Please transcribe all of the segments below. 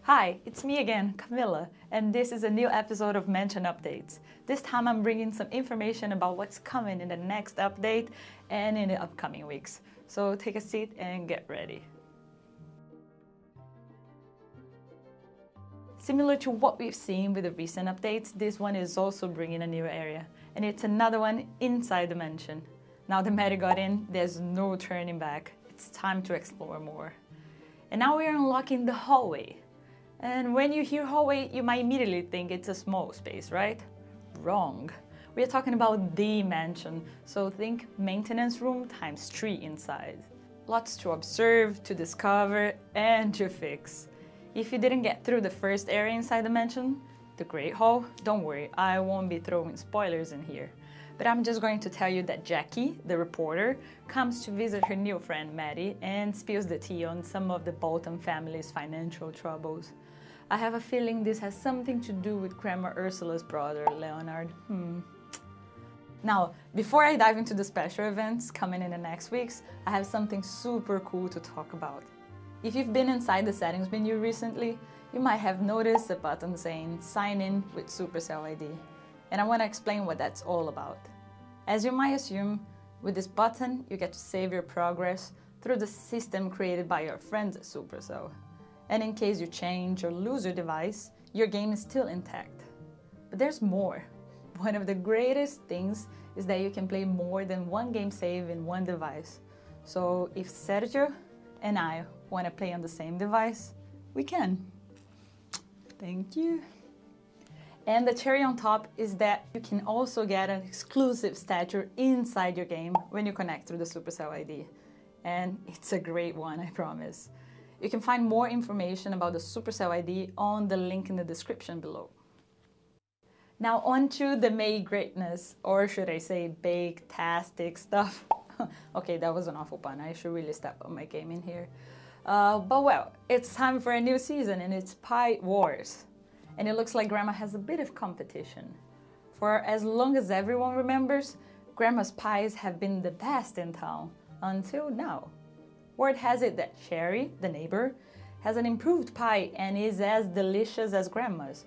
Hi, it's me again, Camilla, and this is a new episode of Mansion Updates. This time I'm bringing some information about what's coming in the next update and in the upcoming weeks. So take a seat and get ready. Similar to what we've seen with the recent updates, this one is also bringing a new area, and it's another one inside the mansion. Now the Maddie got in, there's no turning back. It's time to explore more. And now we're unlocking the hallway. And when you hear hallway, you might immediately think it's a small space, right? Wrong. We are talking about the mansion, so think maintenance room times 3 inside. Lots to observe, to discover, and to fix. If you didn't get through the first area inside the mansion, the Great Hall, don't worry, I won't be throwing spoilers in here. But I'm just going to tell you that Jackie, the reporter, comes to visit her new friend Maddie and spills the tea on some of the Bolton family's financial troubles. I have a feeling this has something to do with Grandma Ursula's brother, Leonard. Now, before I dive into the special events coming in the next weeks, I have something super cool to talk about. If you've been inside the settings menu recently, you might have noticed a button saying Sign in with Supercell ID. And I want to explain what that's all about. As you might assume, with this button, you get to save your progress through the system created by your friends at Supercell. And in case you change or lose your device, your game is still intact. But there's more. One of the greatest things is that you can play more than one game save in one device. So if Sergio and I want to play on the same device, we can. Thank you. And the cherry on top is that you can also get an exclusive statue inside your game when you connect through the Supercell ID. And it's a great one, I promise. You can find more information about the Supercell ID on the link in the description below. Now on to the May greatness, or should I say bake-tastic stuff. Okay, that was an awful pun. I should really step up my game in here. But well, it's time for a new season and it's Pie Wars. And it looks like Grandma has a bit of competition. For as long as everyone remembers, Grandma's pies have been the best in town, until now. Word has it that Sherry, the neighbor, has an improved pie and is as delicious as Grandma's,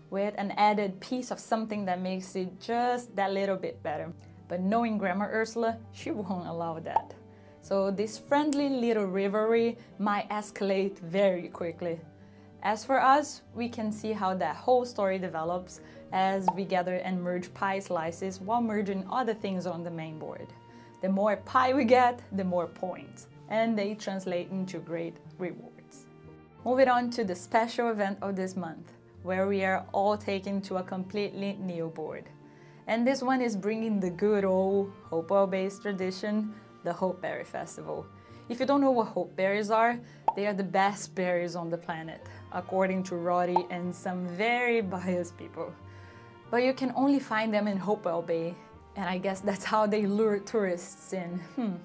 with an added piece of something that makes it just that little bit better. But knowing Grandma Ursula, she won't allow that. So this friendly little rivalry might escalate very quickly. As for us, we can see how that whole story develops as we gather and merge pie slices while merging other things on the main board. The more pie we get, the more points, and they translate into great rewards. Moving on to the special event of this month, where we are all taken to a completely new board. And this one is bringing the good old Hopewell-based tradition, the Hopeberry Festival. If you don't know what hopeberries are, they are the best berries on the planet, according to Roddy and some very biased people. But you can only find them in Hopewell Bay, and I guess that's how they lure tourists in.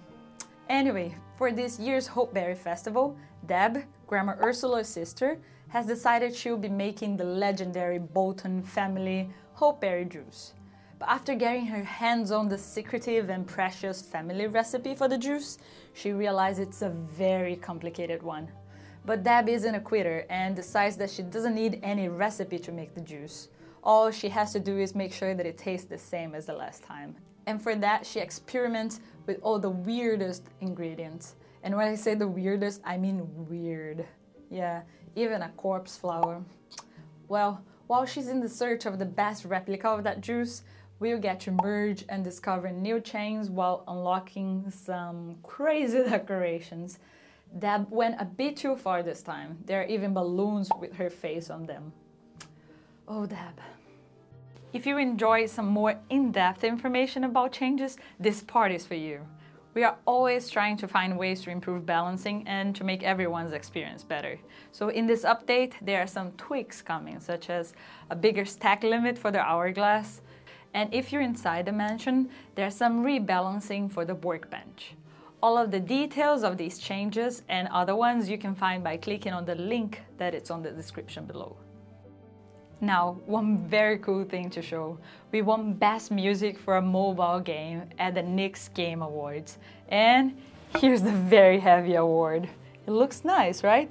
Anyway, for this year's Hopeberry Festival, Deb, Grandma Ursula's sister, has decided she'll be making the legendary Bolton family Hopeberry juice. But after getting her hands on the secretive and precious family recipe for the juice, she realized it's a very complicated one. But Deb isn't a quitter and decides that she doesn't need any recipe to make the juice. All she has to do is make sure that it tastes the same as the last time. And for that, she experiments with all the weirdest ingredients. And when I say the weirdest, I mean weird. Yeah, even a corpse flower. Well, while she's in the search of the best replica of that juice, we'll get to merge and discover new chains while unlocking some crazy decorations. Deb went a bit too far this time. There are even balloons with her face on them. Oh, Deb. If you enjoy some more in-depth information about changes, this part is for you. We are always trying to find ways to improve balancing and to make everyone's experience better. So in this update, there are some tweaks coming, such as a bigger stack limit for the hourglass. And if you're inside the mansion, there's some rebalancing for the workbench. All of the details of these changes and other ones you can find by clicking on the link that is on the description below. Now, one very cool thing to show. We won Best Music for a Mobile Game at the Knicks Game Awards. And here's the very heavy award. It looks nice, right?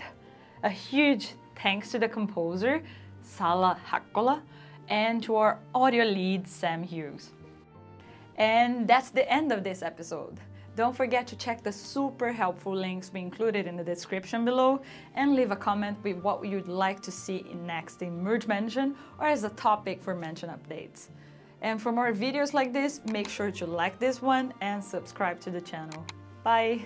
A huge Thanks to the composer, Salla Hakkola, and to our audio lead, Sam Hughes. And that's the end of this episode. Don't forget to check the super helpful links we included in the description below and leave a comment with what you'd like to see next in Merge Mention or as a topic for Mention updates. And for more videos like this, make sure to like this one and subscribe to the channel. Bye!